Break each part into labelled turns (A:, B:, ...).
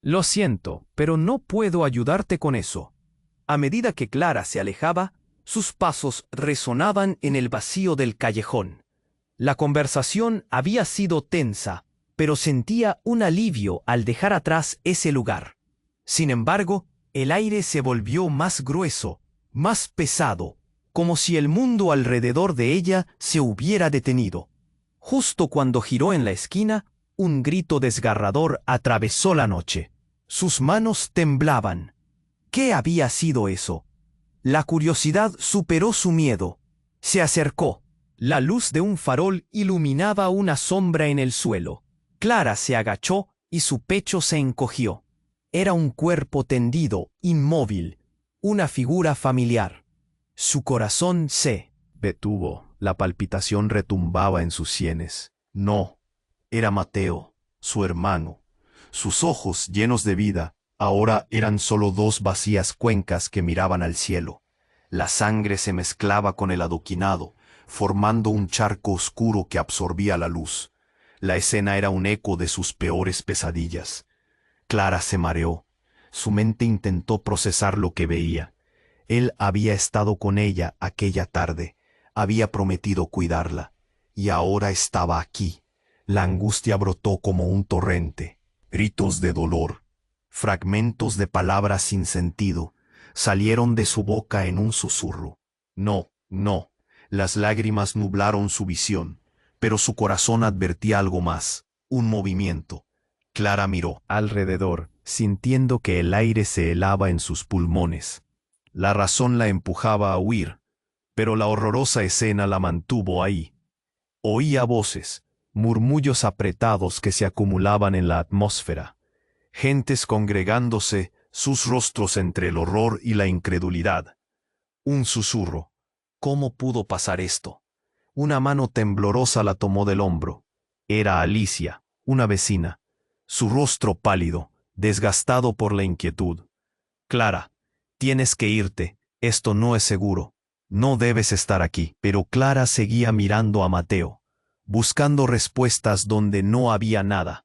A: Lo siento, pero no puedo ayudarte con eso. A medida que Clara se alejaba, sus pasos resonaban en el vacío del callejón. La conversación había sido tensa, pero sentía un alivio al dejar atrás ese lugar. Sin embargo, el aire se volvió más grueso, más pesado, como si el mundo alrededor de ella se hubiera detenido. Justo cuando giró en la esquina, un grito desgarrador atravesó la noche. Sus manos temblaban. ¿Qué había sido eso? La curiosidad superó su miedo. Se acercó. La luz de un farol iluminaba una sombra en el suelo. Clara se agachó y su pecho se encogió. Era un cuerpo tendido, inmóvil, una figura familiar. Su corazón se detuvo. La palpitación retumbaba en sus sienes. No, era Mateo, su hermano. Sus ojos, llenos de vida, ahora eran solo dos vacías cuencas que miraban al cielo. La sangre se mezclaba con el adoquinado, formando un charco oscuro que absorbía la luz. La escena era un eco de sus peores pesadillas. Clara se mareó. Su mente intentó procesar lo que veía. Él había estado con ella aquella tarde, había prometido cuidarla, y ahora estaba aquí. La angustia brotó como un torrente. Gritos de dolor, fragmentos de palabras sin sentido, salieron de su boca en un susurro. No, no, las lágrimas nublaron su visión, pero su corazón advertía algo más, un movimiento. Clara miró alrededor, sintiendo que el aire se helaba en sus pulmones. La razón la empujaba a huir, pero la horrorosa escena la mantuvo ahí. Oía voces, murmullos apretados que se acumulaban en la atmósfera. Gentes congregándose, sus rostros entre el horror y la incredulidad. Un susurro. ¿Cómo pudo pasar esto? Una mano temblorosa la tomó del hombro. Era Alicia, una vecina. Su rostro pálido, desgastado por la inquietud. Clara, tienes que irte, esto no es seguro. No debes estar aquí. Pero Clara seguía mirando a Mateo, buscando respuestas donde no había nada.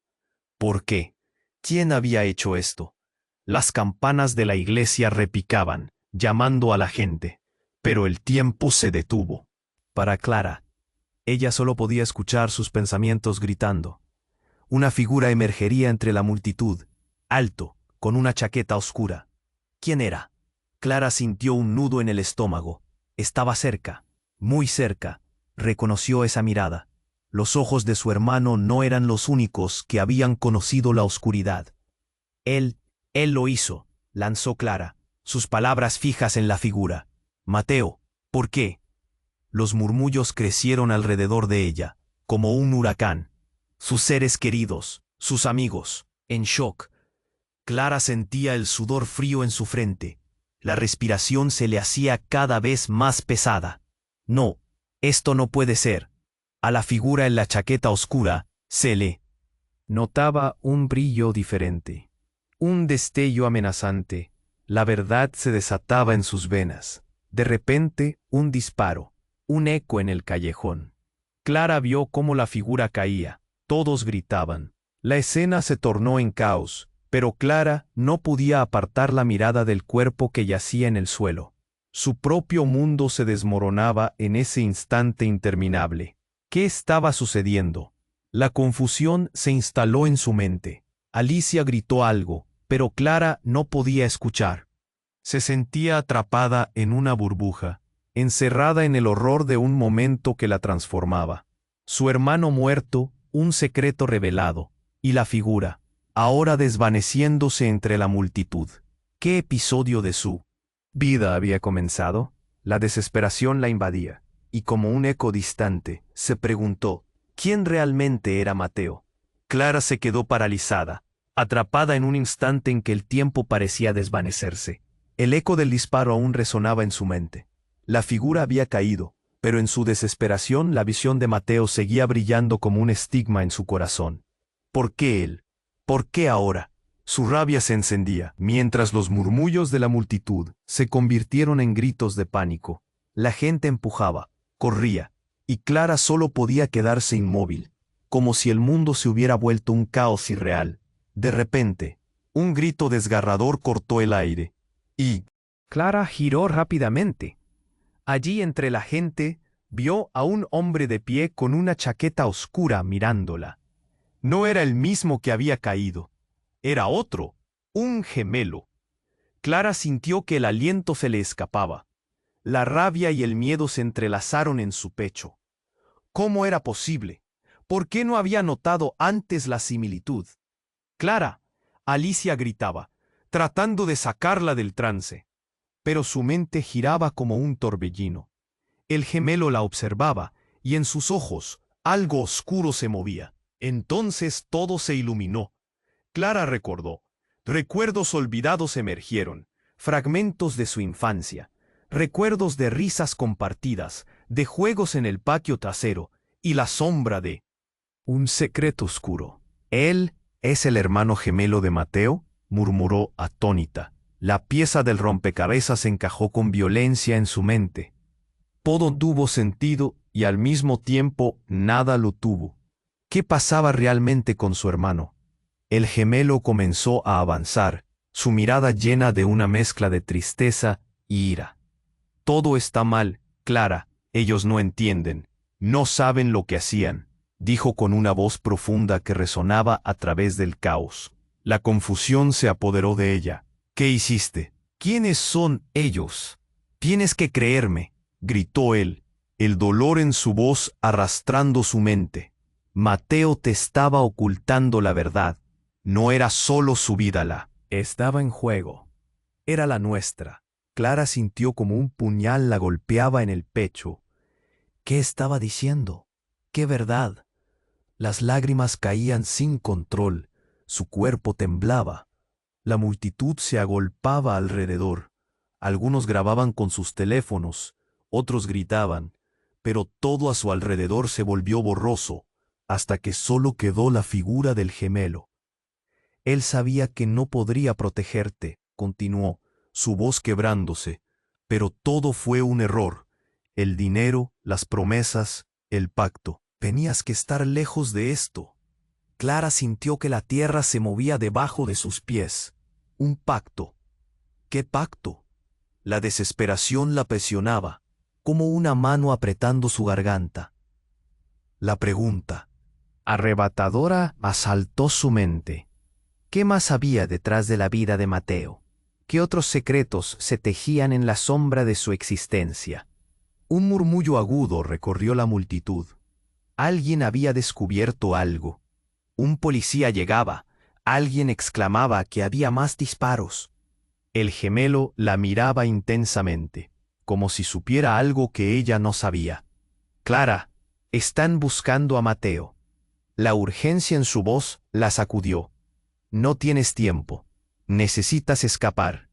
A: ¿Por qué? ¿Quién había hecho esto? Las campanas de la iglesia repicaban, llamando a la gente, pero el tiempo se detuvo. Para Clara, ella solo podía escuchar sus pensamientos gritando. Una figura emergería entre la multitud, alto, con una chaqueta oscura. ¿Quién era? Clara sintió un nudo en el estómago. Estaba cerca, muy cerca. Reconoció esa mirada. Los ojos de su hermano no eran los únicos que habían conocido la oscuridad. Él lo hizo, lanzó Clara, sus palabras fijas en la figura. Mateo, ¿por qué? Los murmullos crecieron alrededor de ella, como un huracán. Sus seres queridos, sus amigos, en shock. Clara sentía el sudor frío en su frente. La respiración se le hacía cada vez más pesada. No, esto no puede ser. A la figura en la chaqueta oscura se le notaba un brillo diferente, un destello amenazante. La verdad se desataba en sus venas. De repente, un disparo, un eco en el callejón. Clara vio cómo la figura caía. Todos gritaban. La escena se tornó en caos, pero Clara no podía apartar la mirada del cuerpo que yacía en el suelo. Su propio mundo se desmoronaba en ese instante interminable. ¿Qué estaba sucediendo? La confusión se instaló en su mente. Alicia gritó algo, pero Clara no podía escuchar. Se sentía atrapada en una burbuja, encerrada en el horror de un momento que la transformaba. Su hermano muerto, un secreto revelado, y la figura, ahora desvaneciéndose entre la multitud. ¿Qué episodio de su vida había comenzado? La desesperación la invadía, y como un eco distante, se preguntó, ¿quién realmente era Mateo? Clara se quedó paralizada, atrapada en un instante en que el tiempo parecía desvanecerse. El eco del disparo aún resonaba en su mente. La figura había caído, pero en su desesperación la visión de Mateo seguía brillando como un estigma en su corazón. ¿Por qué él? ¿Por qué ahora? Su rabia se encendía, mientras los murmullos de la multitud se convirtieron en gritos de pánico. La gente empujaba, corría, y Clara solo podía quedarse inmóvil, como si el mundo se hubiera vuelto un caos irreal. De repente, Un grito desgarrador cortó el aire. Y Clara giró rápidamente. Allí entre la gente vio a un hombre de pie con una chaqueta oscura mirándola. No era el mismo que había caído. Era otro, un gemelo. Clara sintió que el aliento se le escapaba. La rabia y el miedo se entrelazaron en su pecho. ¿Cómo era posible? ¿Por qué no había notado antes la similitud? Clara, Alicia gritaba, tratando de sacarla del trance. Pero su mente giraba como un torbellino. El gemelo la observaba, y en sus ojos algo oscuro se movía. Entonces todo se iluminó. Clara recordó. Recuerdos olvidados emergieron, fragmentos de su infancia, recuerdos de risas compartidas, de juegos en el patio trasero, y la sombra de un secreto oscuro. ¿Él es el hermano gemelo de Mateo?, murmuró atónita. La pieza del rompecabezas encajó con violencia en su mente. Todo tuvo sentido y al mismo tiempo nada lo tuvo. ¿Qué pasaba realmente con su hermano? El gemelo comenzó a avanzar, su mirada llena de una mezcla de tristeza y ira. Todo está mal, Clara, ellos no entienden, no saben lo que hacían, dijo con una voz profunda que resonaba a través del caos. La confusión se apoderó de ella. ¿Qué hiciste? ¿Quiénes son ellos? Tienes que creerme, gritó él, el dolor en su voz arrastrando su mente. Mateo te estaba ocultando la verdad. No era solo su vida la estaba en juego. Era la nuestra. Clara sintió como un puñal la golpeaba en el pecho. ¿Qué estaba diciendo? ¿Qué verdad? Las lágrimas caían sin control. Su cuerpo temblaba. La multitud se agolpaba alrededor. Algunos grababan con sus teléfonos, otros gritaban, pero todo a su alrededor se volvió borroso, hasta que solo quedó la figura del gemelo. Él sabía que no podría protegerte, continuó, su voz quebrándose, pero todo fue un error. El dinero, las promesas, el pacto. Tenías que estar lejos de esto. Clara sintió que la tierra se movía debajo de sus pies. Un pacto. ¿Qué pacto? La desesperación la presionaba, como una mano apretando su garganta. La pregunta, arrebatadora, asaltó su mente. ¿Qué más había detrás de la vida de Mateo? ¿Qué otros secretos se tejían en la sombra de su existencia? Un murmullo agudo recorrió la multitud. Alguien había descubierto algo. Un policía llegaba. Alguien exclamaba que había más disparos. El gemelo la miraba intensamente, como si supiera algo que ella no sabía. Clara, están buscando a Mateo. La urgencia en su voz la sacudió. No tienes tiempo. Necesitas escapar.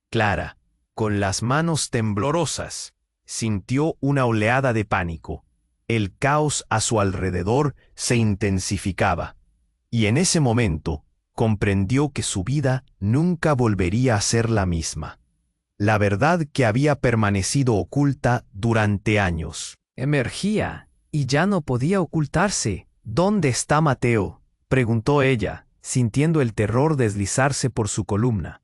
A: Clara, con las manos temblorosas, sintió una oleada de pánico. El caos a su alrededor se intensificaba. Y en ese momento, comprendió que su vida nunca volvería a ser la misma. La verdad que había permanecido oculta durante años emergía, y ya no podía ocultarse. ¿Dónde está Mateo?, preguntó ella, sintiendo el terror deslizarse por su columna.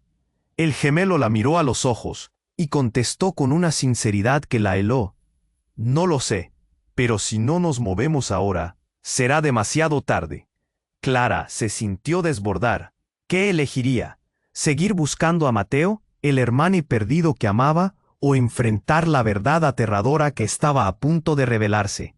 A: El gemelo la miró a los ojos, y contestó con una sinceridad que la heló. No lo sé, pero si no nos movemos ahora, será demasiado tarde. Clara se sintió desbordar. ¿Qué elegiría? ¿Seguir buscando a Mateo, el hermano perdido que amaba, o enfrentar la verdad aterradora que estaba a punto de revelarse?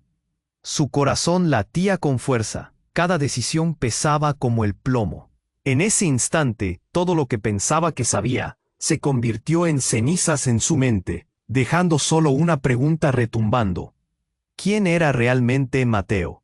A: Su corazón latía con fuerza. Cada decisión pesaba como el plomo. En ese instante, todo lo que pensaba que sabía se convirtió en cenizas en su mente, dejando solo una pregunta retumbando. ¿Quién era realmente Mateo?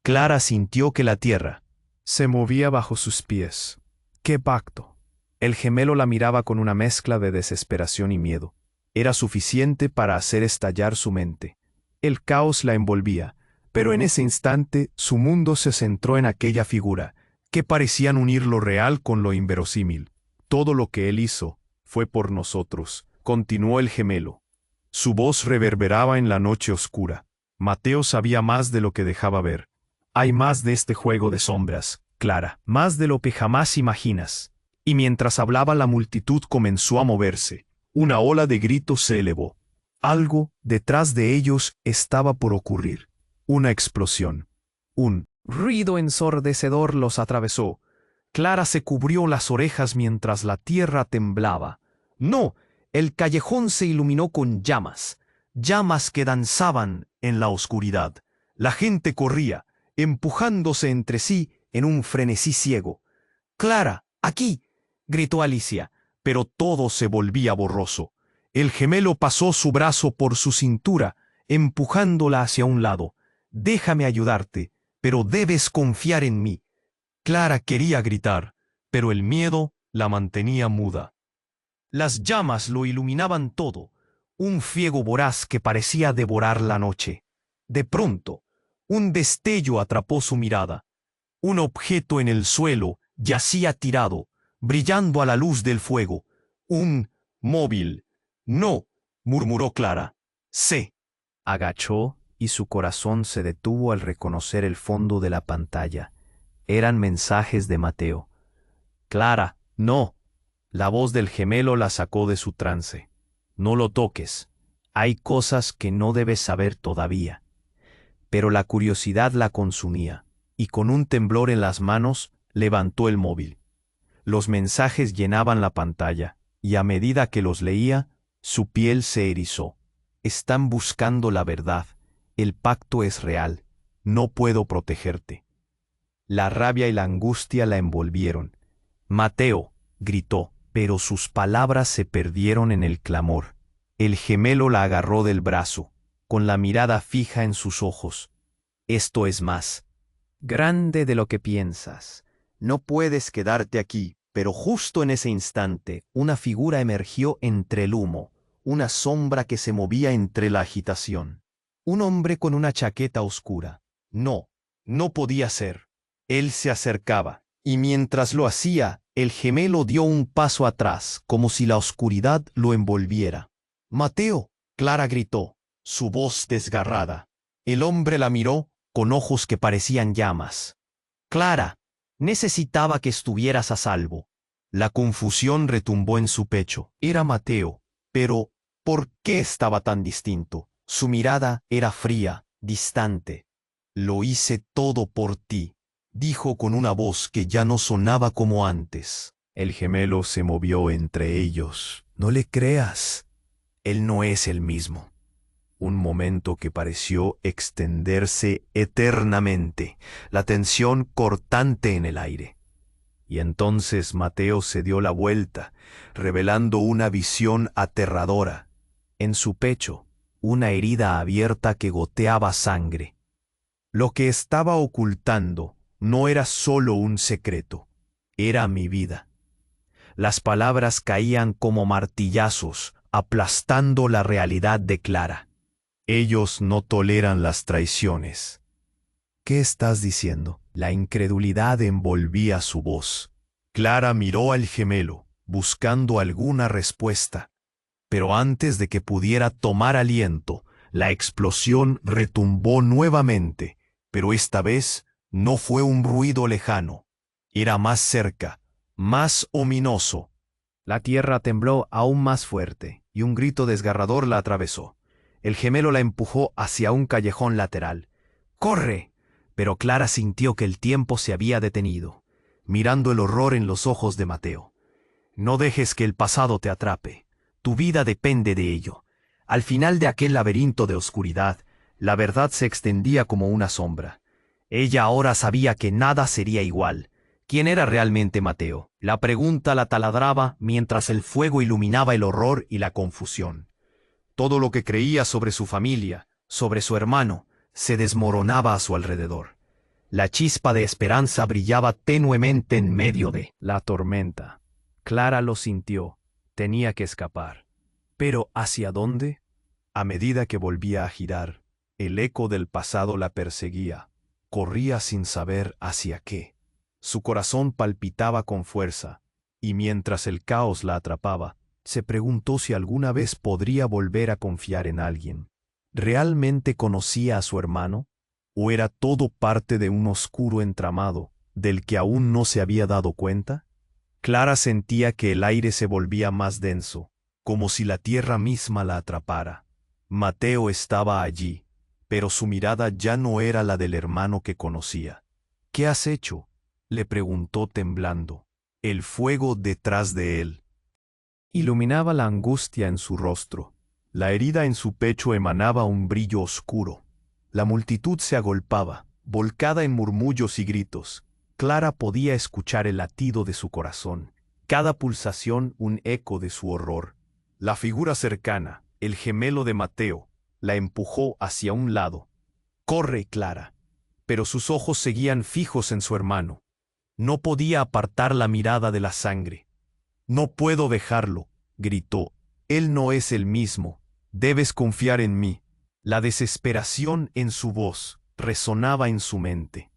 A: Clara sintió que la tierra se movía bajo sus pies. ¡Qué pacto! El gemelo la miraba con una mezcla de desesperación y miedo. Era suficiente para hacer estallar su mente. El caos la envolvía, pero en ese instante su mundo se centró en aquella figura, que parecían unir lo real con lo inverosímil. Todo lo que él hizo fue por nosotros, continuó el gemelo. Su voz reverberaba en la noche oscura. Mateo sabía más de lo que dejaba ver. Hay más de este juego de sombras, Clara, más de lo que jamás imaginas.
B: Y mientras hablaba la multitud comenzó a moverse. Una ola de gritos se elevó. Algo detrás de ellos estaba por ocurrir. Una explosión. Un
A: ruido ensordecedor los atravesó. Clara se cubrió las orejas mientras la tierra temblaba. No, el callejón se iluminó con llamas, llamas que danzaban en la oscuridad. La gente corría, empujándose entre sí en un frenesí ciego. «¡Clara, aquí!», gritó Alicia, pero todo se volvía borroso. El gemelo pasó su brazo por su cintura, empujándola hacia un lado. «Déjame ayudarte, pero debes confiar en mí». Clara quería gritar, pero el miedo la mantenía muda. Las llamas lo iluminaban todo, un fuego voraz que parecía devorar la noche. De pronto, un destello atrapó su mirada. Un objeto en el suelo yacía tirado, brillando a la luz del fuego. Un móvil. «No», murmuró Clara. «Se». Agachó y su corazón se detuvo al reconocer el fondo de la pantalla. Eran mensajes de Mateo. «Clara, no». La voz del gemelo la sacó de su trance. «No lo toques. Hay cosas que no debes saber todavía». Pero la curiosidad la consumía, y con un temblor en las manos levantó el móvil. Los mensajes llenaban la pantalla, y a medida que los leía, su piel se erizó. «Están buscando la verdad. El pacto es real. No puedo protegerte». La rabia y la angustia la envolvieron. «Mateo», gritó, pero sus palabras se perdieron en el clamor. El gemelo la agarró del brazo, con la mirada fija en sus ojos. «Esto es más grande de lo que piensas. No puedes quedarte aquí». Pero justo en ese instante, una figura emergió entre el humo, una sombra que se movía entre la agitación. Un hombre con una chaqueta oscura. No, no podía ser. Él se acercaba, y mientras lo hacía, el gemelo dio un paso atrás, como si la oscuridad lo envolviera. «Mateo», Clara gritó, su voz desgarrada. El hombre la miró con ojos que parecían llamas. «Clara, necesitaba que estuvieras a salvo». La confusión retumbó en su pecho. Era Mateo, pero ¿por qué estaba tan distinto? Su mirada era fría, distante. «Lo hice todo por ti», dijo con una voz que ya no sonaba como antes. El gemelo se movió entre ellos. «No le creas. Él no es el mismo». Un momento que pareció extenderse eternamente, la tensión cortante en el aire. Y entonces Mateo se dio la vuelta, revelando una visión aterradora. En su pecho, una herida abierta que goteaba sangre. Lo que estaba ocultando no era solo un secreto, era mi vida. Las palabras caían como martillazos, aplastando la realidad de Clara. «Ellos no toleran las traiciones». «¿Qué estás diciendo?». La incredulidad envolvía su voz. Clara miró al gemelo, buscando alguna respuesta. Pero antes de que pudiera tomar aliento, la explosión retumbó nuevamente, pero esta vez no fue un ruido lejano. Era más cerca, más ominoso. La tierra tembló aún más fuerte, y un grito desgarrador la atravesó. El gemelo la empujó hacia un callejón lateral. «¡Corre!». Pero Clara sintió que el tiempo se había detenido, mirando el horror en los ojos de Mateo. «No dejes que el pasado te atrape. Tu vida depende de ello». Al final de aquel laberinto de oscuridad, la verdad se extendía como una sombra. Ella ahora sabía que nada sería igual. ¿Quién era realmente Mateo? La pregunta la taladraba mientras el fuego iluminaba el horror y la confusión. Todo lo que creía sobre su familia, sobre su hermano, se desmoronaba a su alrededor. La chispa de esperanza brillaba tenuemente en medio de la tormenta. Clara lo sintió. Tenía que escapar. ¿Pero hacia dónde? A medida que volvía a girar, el eco del pasado la perseguía. Corría sin saber hacia qué. Su corazón palpitaba con fuerza, y mientras el caos la atrapaba, se preguntó si alguna vez podría volver a confiar en alguien. ¿Realmente conocía a su hermano? ¿O era todo parte de un oscuro entramado del que aún no se había dado cuenta?
B: Clara sentía que el aire se volvía más denso, como si la tierra misma la atrapara. Mateo estaba allí, pero su mirada ya no era la del hermano que conocía. ¿Qué has hecho?, le preguntó temblando. El fuego detrás de él iluminaba la angustia en su rostro. La herida en su pecho emanaba un brillo oscuro. La multitud se agolpaba, volcada en murmullos y gritos. Clara podía escuchar el latido de su corazón, cada pulsación un eco de su horror. La figura cercana, el gemelo de Mateo, la empujó hacia un lado. «Corre, Clara». Pero sus ojos seguían fijos en su hermano. No podía apartar la mirada de la sangre. «No puedo dejarlo», gritó. «Él no es el mismo. Debes confiar en mí». La desesperación en su voz resonaba en su mente.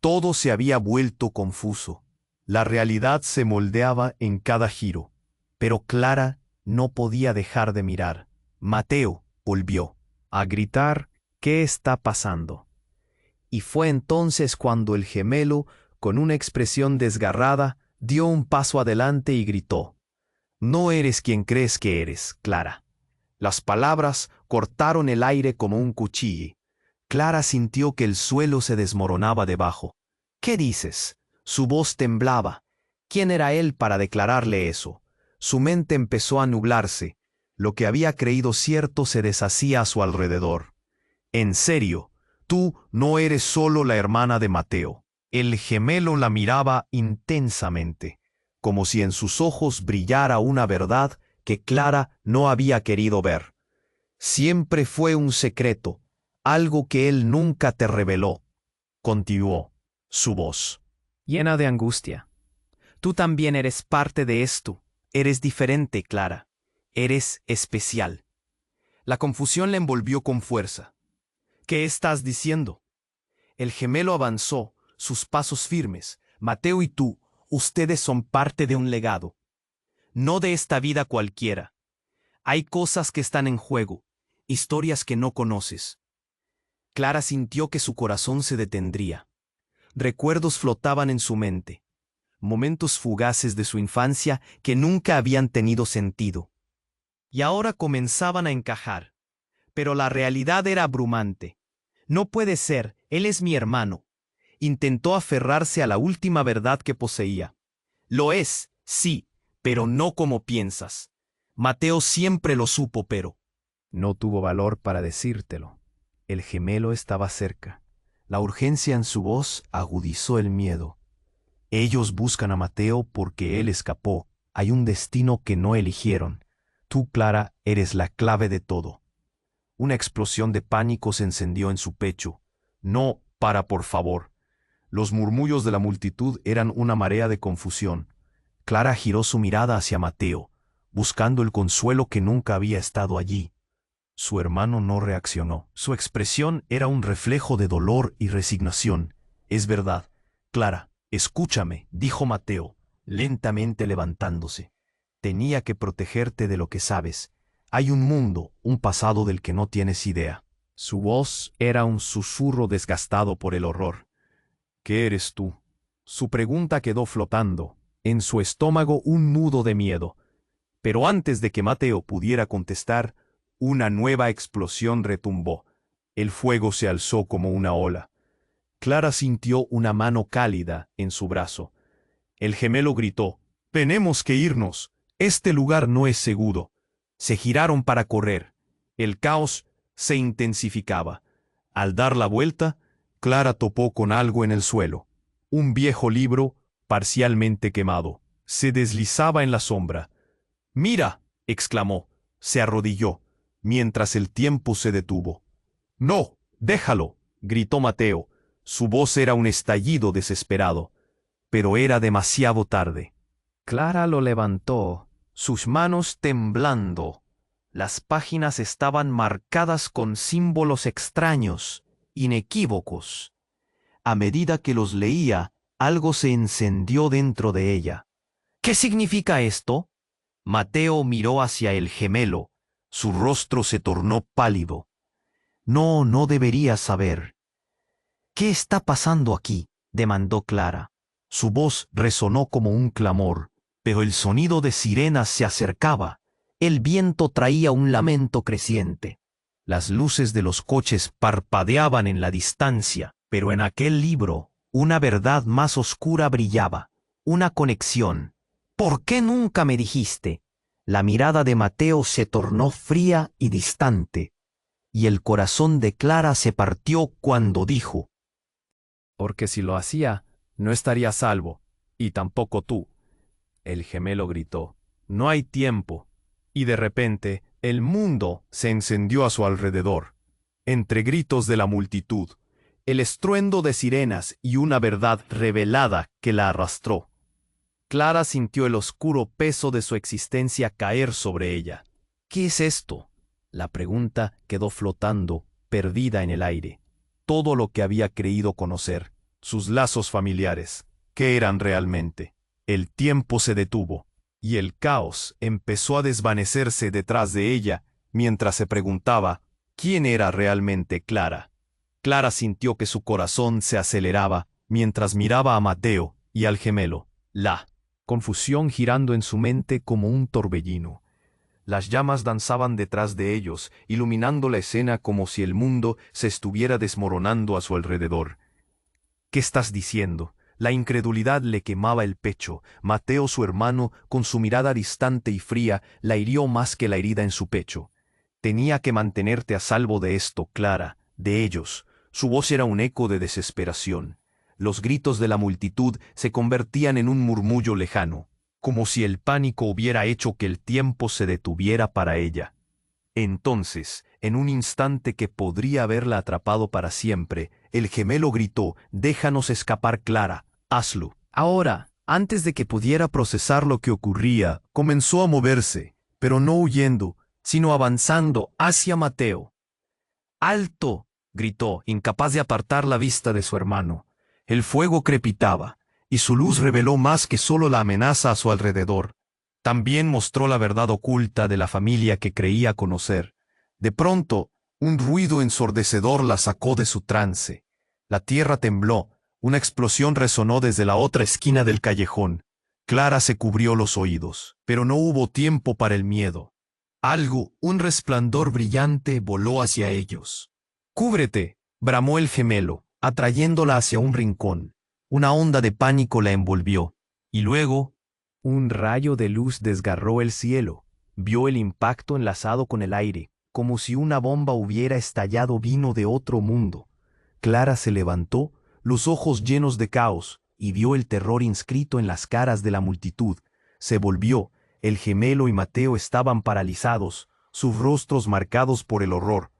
B: Todo se había vuelto confuso. La realidad se moldeaba en cada giro. Pero Clara no podía dejar de mirar. Mateo volvió a gritar: «¿Qué está pasando?». Y fue entonces cuando el gemelo, con una expresión desgarrada, dio un paso adelante y gritó: «No eres quien crees que eres, Clara». Las palabras cortaron el aire como un cuchillo. Clara sintió que el suelo se desmoronaba debajo. «¿Qué dices?». Su voz temblaba. ¿Quién era él para declararle eso? Su mente empezó a nublarse. Lo que había creído cierto se deshacía a su alrededor. «En serio, tú no eres solo la hermana de Mateo». El gemelo la miraba intensamente, como si en sus ojos brillara una verdad que Clara no había querido ver. «Siempre fue un secreto, algo que él nunca te reveló», continuó su voz, llena de angustia. «Tú también eres parte de esto. Eres diferente, Clara. Eres especial». La confusión le envolvió con fuerza. «¿Qué estás diciendo?». El gemelo avanzó, sus pasos firmes. «Mateo y tú, ustedes son parte de un legado. No de esta vida cualquiera. Hay cosas que están en juego, historias que no conoces». Clara sintió que su corazón se detendría. Recuerdos flotaban en su mente, momentos fugaces de su infancia que nunca habían tenido sentido. Y ahora comenzaban a encajar. Pero la realidad era abrumante. «No puede ser, él es mi hermano». Intentó aferrarse a la última verdad que poseía. «Lo es, sí, pero no como piensas. Mateo siempre lo supo, pero…». No tuvo valor para decírtelo. El gemelo estaba cerca. La urgencia en su voz agudizó el miedo. «Ellos buscan a Mateo porque él escapó. Hay un destino que no eligieron. Tú, Clara, eres la clave de todo». Una explosión de pánico se encendió en su pecho. «No, por favor». Los murmullos de la multitud eran una marea de confusión. Clara giró su mirada hacia Mateo, buscando el consuelo que nunca había estado allí. Su hermano no reaccionó. Su expresión era un reflejo de dolor y resignación. «Es verdad. Clara, escúchame», dijo Mateo, lentamente levantándose. «Tenía que protegerte de lo que sabes. Hay un mundo, un pasado del que no tienes idea». Su voz era un susurro desgastado por el horror. «¿Qué eres tú?». Su pregunta quedó flotando, en su estómago un nudo de miedo. Pero antes de que Mateo pudiera contestar, una nueva explosión retumbó. El fuego se alzó como una ola. Clara sintió una mano cálida en su brazo. El gemelo gritó: «Tenemos que irnos. Este lugar no es seguro». Se giraron para correr. El caos se intensificaba. Al dar la vuelta, Clara topó con algo en el suelo. Un viejo libro, parcialmente quemado. Se deslizaba en la sombra. «¡Mira!», exclamó. Se arrodilló, mientras el tiempo se detuvo. «No, déjalo», gritó Mateo. Su voz era un estallido desesperado. Pero era demasiado tarde. Clara lo levantó, sus manos temblando. Las páginas estaban marcadas con símbolos extraños, inequívocos. A medida que los leía, algo se encendió dentro de ella. «¿Qué significa esto?». Mateo miró hacia el gemelo. Su rostro se tornó pálido. «No deberías saber». «¿Qué está pasando aquí?», demandó Clara. Su voz resonó como un clamor.
A: pero el sonido de sirenas se acercaba. El viento traía un lamento creciente. Las luces de los coches parpadeaban en la distancia, pero en aquel libro una verdad más oscura brillaba, una conexión. ¿Por qué nunca me dijiste? La mirada de Mateo se tornó fría y distante, y el corazón de Clara se partió cuando dijo:
B: Porque si lo hacía, no estaría a salvo, y tampoco tú. El gemelo gritó: No hay tiempo. Y de repente, el mundo se encendió a su alrededor. Entre gritos de la multitud, el estruendo de sirenas y una verdad revelada que la arrastró. Clara sintió el oscuro peso de su existencia caer sobre ella.
A: ¿Qué es esto?
B: La pregunta quedó flotando, perdida en el aire. Todo lo que había creído conocer, sus lazos familiares, ¿qué eran realmente? El tiempo se detuvo, y el caos empezó a desvanecerse detrás de ella, mientras se preguntaba quién era realmente Clara. Clara sintió que su corazón se aceleraba mientras miraba a Mateo y al gemelo. La confusión girando en su mente como un torbellino. Las llamas danzaban detrás de ellos, iluminando la escena como si el mundo se estuviera desmoronando a su alrededor. ¿Qué estás diciendo? La incredulidad le quemaba el pecho. Mateo, su hermano, con su mirada distante y fría, la hirió más que la herida en su pecho. Tenía que mantenerte a salvo de esto, Clara, de ellos. Su voz era un eco de desesperación. Los gritos de la multitud se convertían en un murmullo lejano, como si el pánico hubiera hecho que el tiempo se detuviera para ella. Entonces, en un instante que podría haberla atrapado para siempre, el gemelo gritó: «Déjanos escapar, Clara, hazlo». Ahora, antes de que pudiera procesar lo que ocurría, comenzó a moverse, pero no huyendo, sino avanzando hacia Mateo. «¡Alto!», gritó, incapaz de apartar la vista de su hermano. El fuego crepitaba, y su luz reveló más que solo la amenaza a su alrededor. También mostró la verdad oculta de la familia que creía conocer. De pronto, un ruido ensordecedor la sacó de su trance. La tierra tembló, una explosión resonó desde la otra esquina del callejón. Clara se cubrió los oídos, pero no hubo tiempo para el miedo. Algo, un resplandor brillante, voló hacia ellos. «¡Cúbrete!», bramó el gemelo, atrayéndola hacia un rincón. Una onda de pánico la envolvió, y luego un rayo de luz desgarró el cielo. Vio el impacto enlazado con el aire, como si una bomba hubiera estallado. Vino de otro mundo. Clara se levantó, los ojos llenos de caos, y vio el terror inscrito en las caras de la multitud. Se volvió. El gemelo y Mateo estaban paralizados, sus rostros marcados por el horror.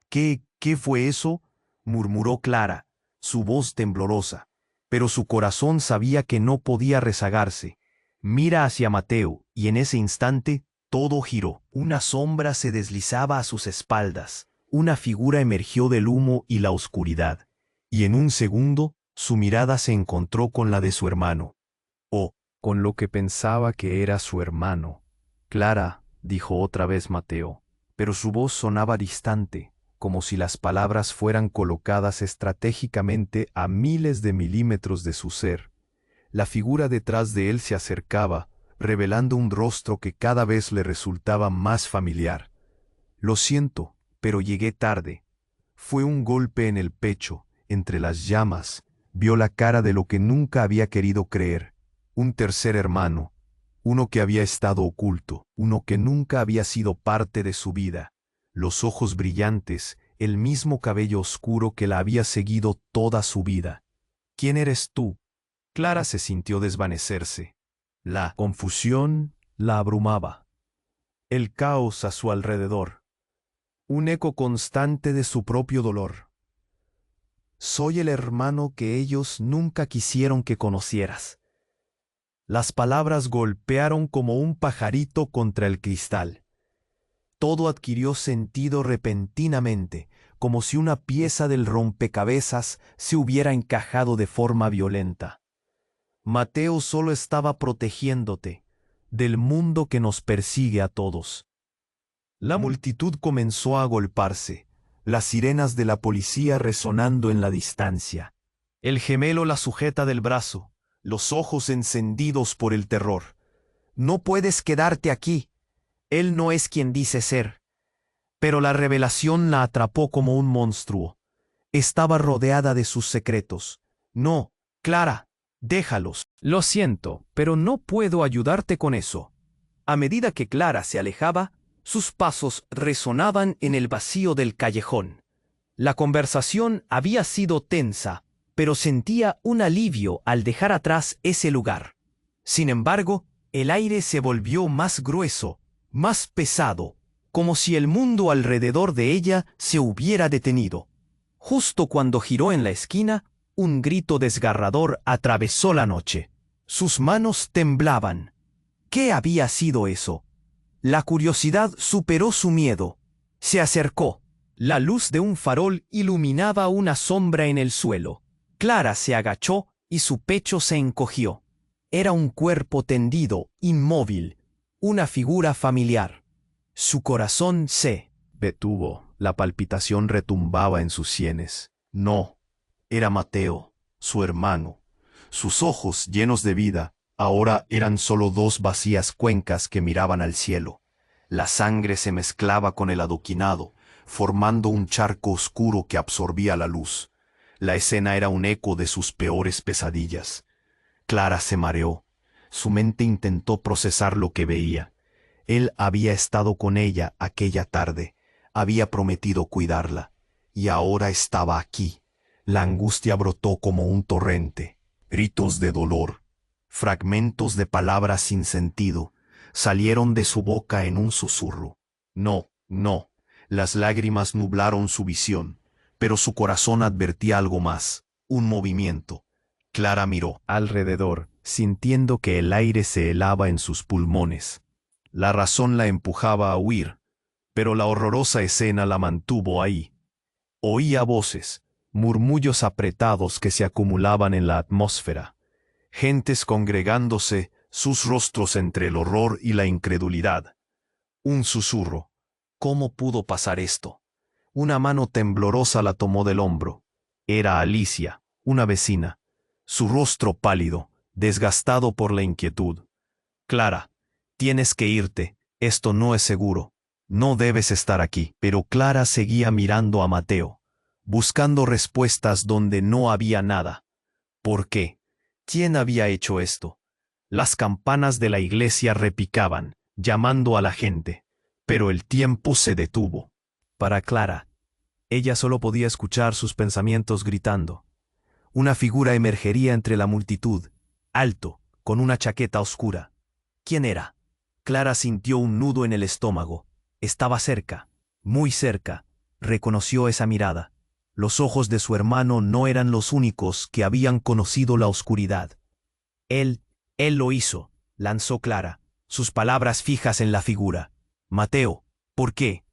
B: ¿Qué fue eso?», murmuró Clara, su voz temblorosa. Pero su corazón sabía que no podía rezagarse. Mira hacia Mateo, y en ese instante todo giró. Una sombra se deslizaba a sus espaldas. Una figura emergió del humo y la oscuridad. Y en un segundo, su mirada se encontró con la de su hermano. O con lo que pensaba que era su hermano. «Clara», dijo otra vez Mateo, pero su voz sonaba distante, como si las palabras fueran colocadas estratégicamente a miles de milímetros de su ser. La figura detrás de él se acercaba, revelando un rostro que cada vez le resultaba más familiar. «Lo siento, pero llegué tarde». Fue un golpe en el pecho, entre las llamas. Vio la cara de lo que nunca había querido creer. Un tercer hermano, uno que había estado oculto, uno que nunca había sido parte de su vida. Los ojos brillantes, el mismo cabello oscuro que la había seguido toda su vida. «¿Quién eres tú?». Clara se sintió desvanecerse. La confusión la abrumaba. El caos a su alrededor. Un eco constante de su propio dolor. «Soy el hermano que ellos nunca quisieron que conocieras». Las palabras golpearon como un pajarito contra el cristal. Todo adquirió sentido repentinamente, como si una pieza del rompecabezas se hubiera encajado de forma violenta. Mateo solo estaba protegiéndote del mundo que nos persigue a todos. La multitud comenzó a agolparse, las sirenas de la policía resonando en la distancia. El gemelo la sujeta del brazo, los ojos encendidos por el terror.
A: no puedes quedarte aquí. Él no es quien dice ser. Pero la revelación la atrapó como un monstruo. Estaba rodeada de sus secretos. No, Clara, déjalos. Lo siento, pero no puedo ayudarte con eso. A medida que Clara se alejaba, sus pasos resonaban en el vacío del callejón. La conversación había sido tensa, pero sentía un alivio al dejar atrás ese lugar. Sin embargo, el aire se volvió más grueso, más pesado, como si el mundo alrededor de ella se hubiera detenido. Justo cuando giró en la esquina, un grito desgarrador atravesó la noche. Sus manos temblaban. ¿Qué había sido eso? La curiosidad superó su miedo. Se acercó. La luz de un farol iluminaba una sombra en el suelo. Clara se agachó y su pecho se encogió. Era un cuerpo tendido, inmóvil, una figura familiar. Su corazón se
B: detuvo. La palpitación retumbaba en sus sienes. No, era Mateo, su hermano. Sus ojos, llenos de vida, ahora eran solo dos vacías cuencas que miraban al cielo. La sangre se mezclaba con el adoquinado, formando un charco oscuro que absorbía la luz. La escena era un eco de sus peores pesadillas. Clara se mareó. Su mente intentó procesar lo que veía. Él había estado con ella aquella tarde, había prometido cuidarla, y ahora estaba aquí. La angustia brotó como un torrente. Gritos de dolor, fragmentos de palabras sin sentido, salieron de su boca en un susurro. No, no. Las lágrimas nublaron su visión, pero su corazón advertía algo más, un movimiento. Clara miró alrededor, sintiendo que el aire se helaba en sus pulmones. La razón la empujaba a huir, pero la horrorosa escena la mantuvo ahí. Oía voces, murmullos apretados que se acumulaban en la atmósfera. Gentes congregándose, sus rostros entre el horror y la incredulidad. Un susurro. ¿Cómo pudo pasar esto? Una mano temblorosa la tomó del hombro. Era Alicia, una vecina. Su rostro pálido, desgastado por la inquietud. Clara, tienes que irte, esto no es seguro. No debes estar aquí. Pero Clara seguía mirando a Mateo, buscando respuestas donde no había nada. ¿Por qué? ¿Quién había hecho esto? Las campanas de la iglesia repicaban, llamando a la gente. Pero el tiempo se detuvo. Para Clara, ella solo podía escuchar sus pensamientos gritando. Una figura emergería entre la multitud, alto, con una chaqueta oscura. ¿Quién era? Clara sintió un nudo en el estómago. Estaba cerca, muy cerca. Reconoció esa mirada. Los ojos de su hermano no eran los únicos que habían conocido la oscuridad. Él lo hizo, lanzó Clara, sus palabras fijas en la figura. Mateo, ¿por qué?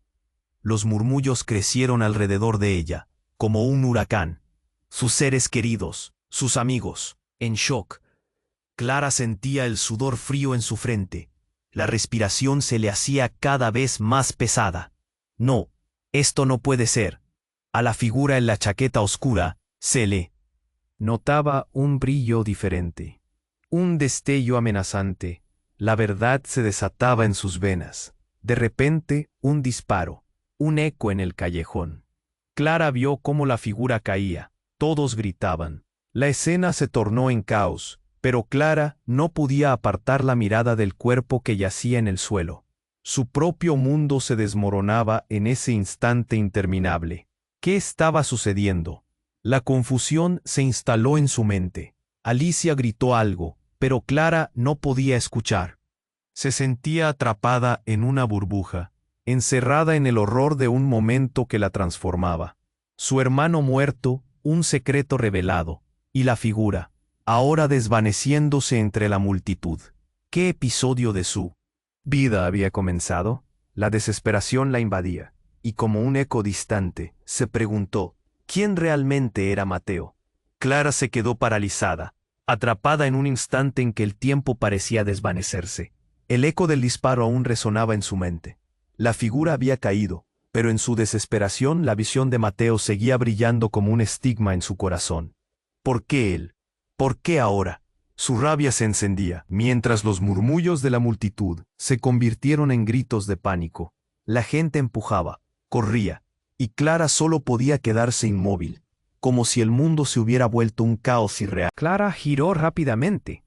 B: Los murmullos crecieron alrededor de ella, como un huracán. Sus seres queridos, sus amigos, en shock. Clara sentía el sudor frío en su frente. La respiración se le hacía cada vez más pesada. No, esto no puede ser. A la figura en la chaqueta oscura se le notaba un brillo diferente, un destello amenazante. La verdad se desataba en sus venas. De repente, un disparo, un eco en el callejón. Clara vio cómo la figura caía. Todos gritaban. La escena se tornó en caos, pero Clara no podía apartar la mirada del cuerpo que yacía en el suelo. Su propio mundo se desmoronaba en ese instante interminable. ¿Qué estaba sucediendo? La confusión se instaló en su mente. Alicia gritó algo, pero Clara no podía escuchar. Se sentía atrapada en una burbuja, encerrada en el horror de un momento que la transformaba. Su hermano muerto, un secreto revelado, y la figura, ahora desvaneciéndose entre la multitud. ¿Qué episodio de su vida había comenzado? La desesperación la invadía, y como un eco distante, se preguntó, ¿quién realmente era Mateo? Clara se quedó paralizada, atrapada en un instante en que el tiempo parecía desvanecerse. El eco del disparo aún resonaba en su mente. La figura había caído, pero en su desesperación la visión de Mateo seguía brillando como un estigma en su corazón. ¿Por qué él? ¿Por qué ahora? Su rabia se encendía, mientras los murmullos de la multitud se convirtieron en gritos de pánico. La gente empujaba, corría, y Clara solo podía quedarse inmóvil, como si el mundo se hubiera vuelto un caos irreal.
A: Clara giró rápidamente.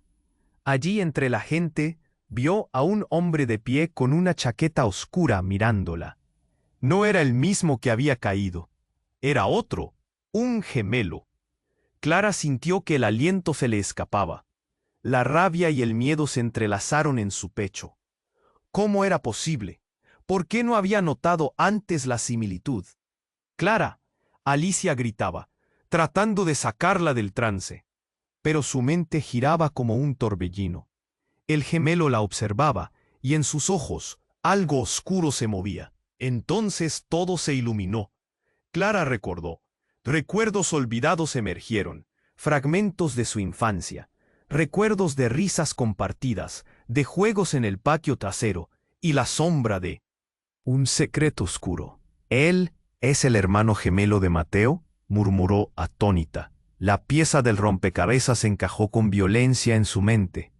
A: Allí entre la gente vio a un hombre de pie con una chaqueta oscura mirándola.
B: No era el mismo que había caído. Era otro, un gemelo.
A: Clara sintió que el aliento se le escapaba. La rabia y el miedo se entrelazaron en su pecho. ¿Cómo era posible? ¿Por qué no había notado antes la similitud? ¡Clara! Alicia gritaba, tratando de sacarla del trance. Pero su mente giraba como un torbellino. El gemelo la observaba, y en sus ojos algo oscuro se movía. Entonces todo se iluminó. Clara recordó. Recuerdos olvidados emergieron, fragmentos de su infancia, recuerdos de risas compartidas, de juegos en el patio trasero, y la sombra de un secreto oscuro.
B: ¿Él es el hermano gemelo de Mateo?, murmuró atónita. La pieza del rompecabezas encajó con violencia en su mente.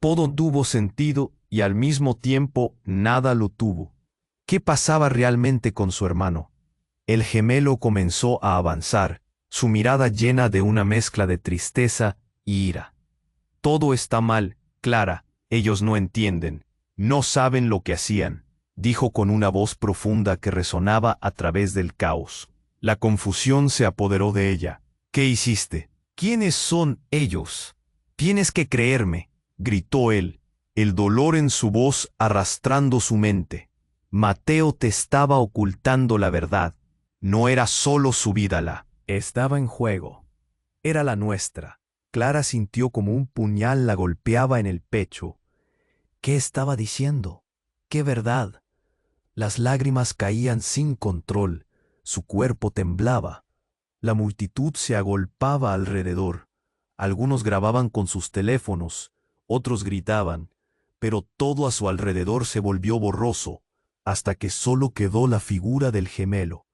B: Todo tuvo sentido y al mismo tiempo nada lo tuvo. ¿Qué pasaba realmente con su hermano? El gemelo comenzó a avanzar, su mirada llena de una mezcla de tristeza y ira. Todo está mal, Clara, ellos no entienden, no saben lo que hacían, dijo con una voz profunda que resonaba a través del caos. La confusión se apoderó de ella. ¿Qué hiciste? ¿Quiénes son ellos? Tienes que creerme, gritó él, el dolor en su voz arrastrando su mente. Mateo te estaba ocultando la verdad. No era solo su vida la
A: estaba en juego. Era la nuestra.
B: Clara sintió como un puñal la golpeaba en el pecho. ¿Qué estaba diciendo? ¿Qué verdad? Las lágrimas caían sin control. Su cuerpo temblaba. La multitud se agolpaba alrededor. Algunos grababan con sus teléfonos, otros gritaban, pero todo a su alrededor se volvió borroso, hasta que solo quedó la figura del gemelo.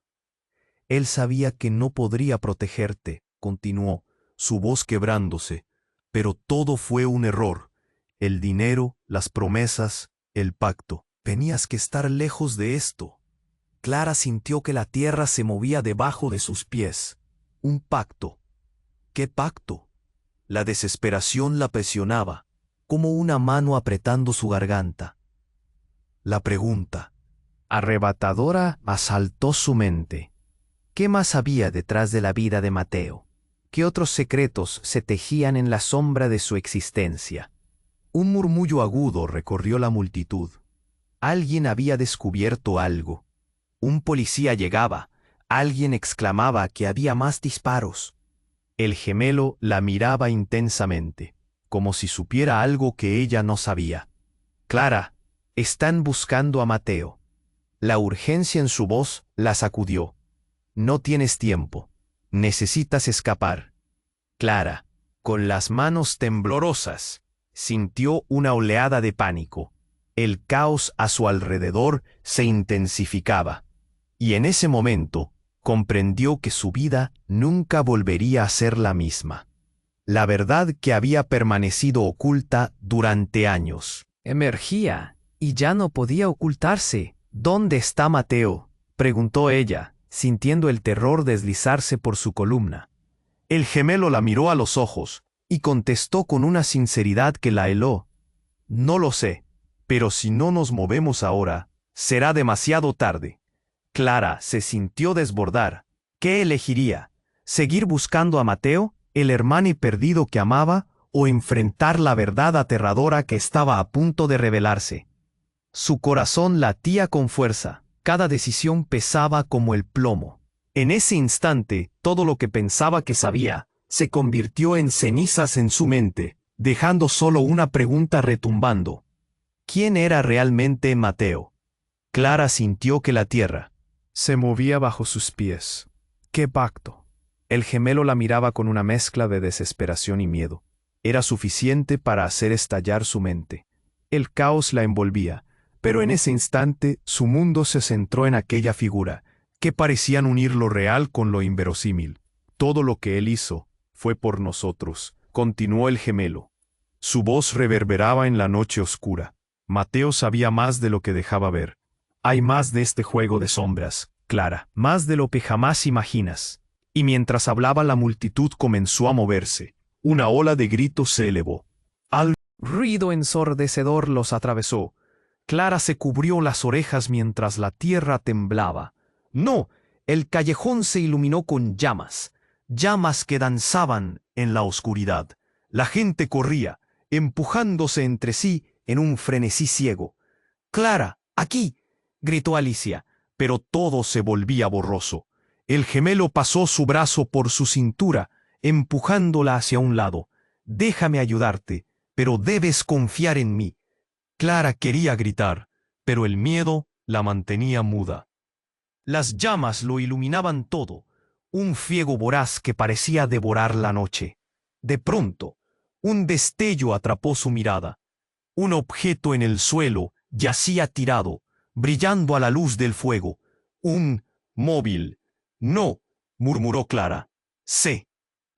B: Él sabía que no podría protegerte, continuó, su voz quebrándose, pero todo fue un error. El dinero, las promesas, el pacto. Tenías que estar lejos de esto. Clara sintió que la tierra se movía debajo de sus pies. Un pacto. ¿Qué pacto? La desesperación la presionaba, como una mano apretando su garganta. La pregunta, arrebatadora, asaltó su mente. ¿Qué más había detrás de la vida de Mateo? ¿Qué otros secretos se tejían en la sombra de su existencia? Un murmullo agudo recorrió la multitud. Alguien había descubierto algo. Un policía llegaba. Alguien exclamaba que había más disparos. El gemelo la miraba intensamente, como si supiera algo que ella no sabía. Clara, están buscando a Mateo. La urgencia en su voz la sacudió. No tienes tiempo. Necesitas escapar. Clara, con las manos temblorosas, sintió una oleada de pánico. El caos a su alrededor se intensificaba. Y en ese momento, comprendió que su vida nunca volvería a ser la misma. La verdad que había permanecido oculta durante años
A: emergía, y ya no podía ocultarse. ¿Dónde está Mateo?, preguntó ella, sintiendo el terror deslizarse por su columna.
B: El gemelo la miró a los ojos y contestó con una sinceridad que la heló. No lo sé, pero si no nos movemos ahora, será demasiado tarde. Clara se sintió desbordar. ¿Qué elegiría? ¿Seguir buscando a Mateo, el hermano perdido que amaba, o enfrentar la verdad aterradora que estaba a punto de revelarse? Su corazón latía con fuerza. Cada decisión pesaba como el plomo. En ese instante, todo lo que pensaba que sabía se convirtió en cenizas en su mente, dejando solo una pregunta retumbando. ¿Quién era realmente Mateo? Clara sintió que la tierra
A: se movía bajo sus pies. ¡Qué pacto! El gemelo la miraba con una mezcla de desesperación y miedo. Era suficiente para hacer estallar su mente. El caos la envolvía, pero en ese instante su mundo se centró en aquella figura, que parecían unir lo real con lo inverosímil. Todo lo que él hizo fue por nosotros, continuó el gemelo.
B: Su voz reverberaba en la noche oscura. Mateo sabía más de lo que dejaba ver. Hay más de este juego de sombras, Clara, más de lo que jamás imaginas. Y mientras hablaba la multitud comenzó a moverse. Una ola de gritos se elevó. Al
A: Ruido ensordecedor los atravesó. Clara se cubrió las orejas mientras la tierra temblaba. No, el callejón se iluminó con llamas, llamas que danzaban en la oscuridad. La gente corría, empujándose entre sí en un frenesí ciego. «¡Clara, aquí!», gritó Alicia, pero todo se volvía borroso. El gemelo pasó su brazo por su cintura, empujándola hacia un lado. «Déjame ayudarte, pero debes confiar en mí». Clara quería gritar, pero el miedo la mantenía muda. Las llamas lo iluminaban todo, un fuego voraz que parecía devorar la noche. De pronto, un destello atrapó su mirada. Un objeto en el suelo yacía tirado, brillando a la luz del fuego. Un móvil. «No», murmuró Clara. «Se».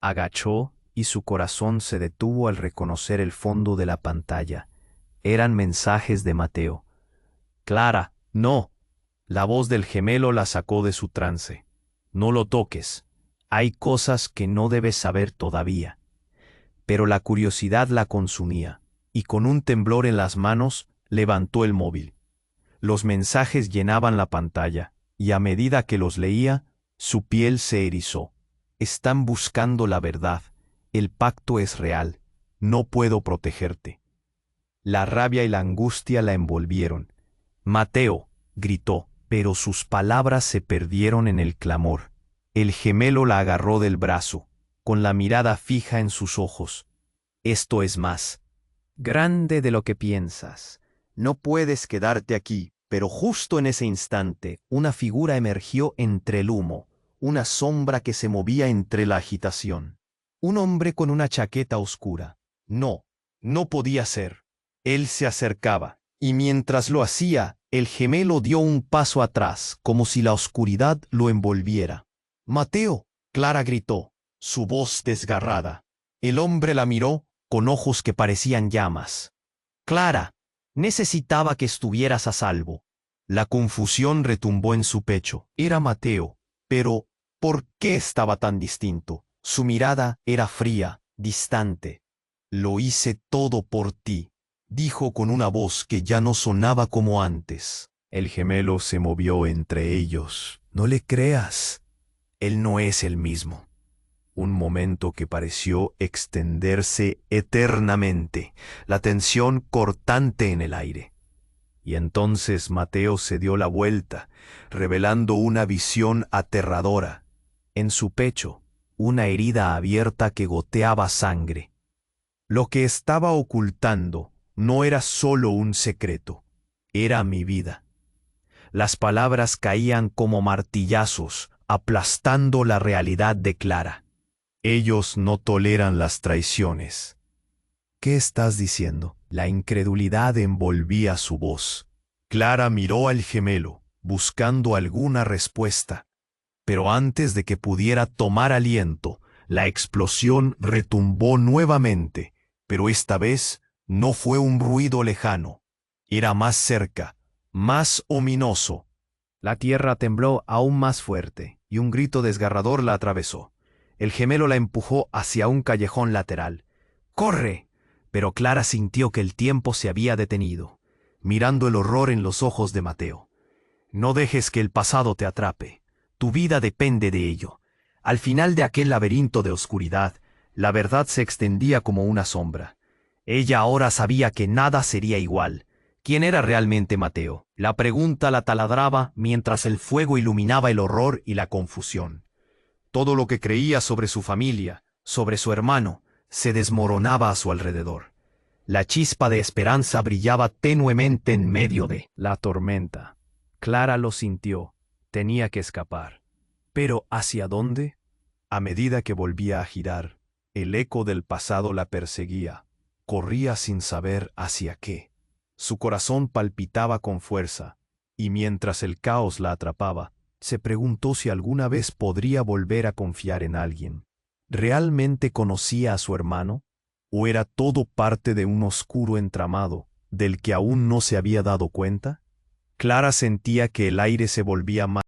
A: Agachó y su corazón se detuvo al reconocer el fondo de la pantalla. Eran mensajes de Mateo. «Clara, no». La voz del gemelo la sacó de su trance. «No lo toques. Hay cosas que no debes saber todavía». Pero la curiosidad la consumía, y con un temblor en las manos levantó el móvil. Los mensajes llenaban la pantalla, y a medida que los leía, su piel se erizó. «Están buscando la verdad. El pacto es real. No puedo protegerte». La rabia y la angustia la envolvieron. «Mateo», gritó, pero sus palabras se perdieron en el clamor. El gemelo la agarró del brazo, con la mirada fija en sus ojos. «Esto es más grande de lo que piensas. No puedes quedarte aquí». Pero justo en ese instante, una figura emergió entre el humo, una sombra que se movía entre la agitación. Un hombre con una chaqueta oscura. No, no podía ser. Él se acercaba, y mientras lo hacía, el gemelo dio un paso atrás, como si la oscuridad lo envolviera. «Mateo», Clara gritó, su voz desgarrada. El hombre la miró con ojos que parecían llamas. «Clara, necesitaba que estuvieras a salvo». La confusión retumbó en su pecho. Era Mateo, pero ¿por qué estaba tan distinto? Su mirada era fría, distante. «Lo hice todo por ti», dijo con una voz que ya no sonaba como antes. El gemelo se movió entre ellos. «No le creas. Él no es el mismo». Un momento que pareció extenderse eternamente, la tensión cortante en el aire. Y entonces Mateo se dio la vuelta, revelando una visión aterradora. En su pecho, una herida abierta que goteaba sangre. Lo que estaba ocultando no era solo un secreto, era mi vida. Las palabras caían como martillazos, aplastando la realidad de Clara. «Ellos no toleran las traiciones». «¿Qué estás diciendo?». La incredulidad envolvía su voz. Clara miró al gemelo, buscando alguna respuesta. Pero antes de que pudiera tomar aliento, la explosión retumbó nuevamente, pero esta vez no fue un ruido lejano. Era más cerca, más ominoso. La tierra tembló aún más fuerte, y un grito desgarrador la atravesó. El gemelo la empujó hacia un callejón lateral. «¡Corre!». Pero Clara sintió que el tiempo se había detenido, mirando el horror en los ojos de Mateo. «No dejes que el pasado te atrape. Tu vida depende de ello». Al final de aquel laberinto de oscuridad, la verdad se extendía como una sombra. Ella ahora sabía que nada sería igual. ¿Quién era realmente Mateo? La pregunta la taladraba mientras el fuego iluminaba el horror y la confusión. Todo lo que creía sobre su familia, sobre su hermano, se desmoronaba a su alrededor. La chispa de esperanza brillaba tenuemente en medio de la tormenta. Clara lo sintió. Tenía que escapar. ¿Pero hacia dónde? A medida que volvía a girar, el eco del pasado la perseguía. Corría sin saber hacia qué. Su corazón palpitaba con fuerza, y mientras el caos la atrapaba, se preguntó si alguna vez podría volver a confiar en alguien. ¿Realmente conocía a su hermano?
B: ¿O era todo parte de un oscuro entramado, del que aún no se había dado cuenta? Clara sentía que el aire se volvía más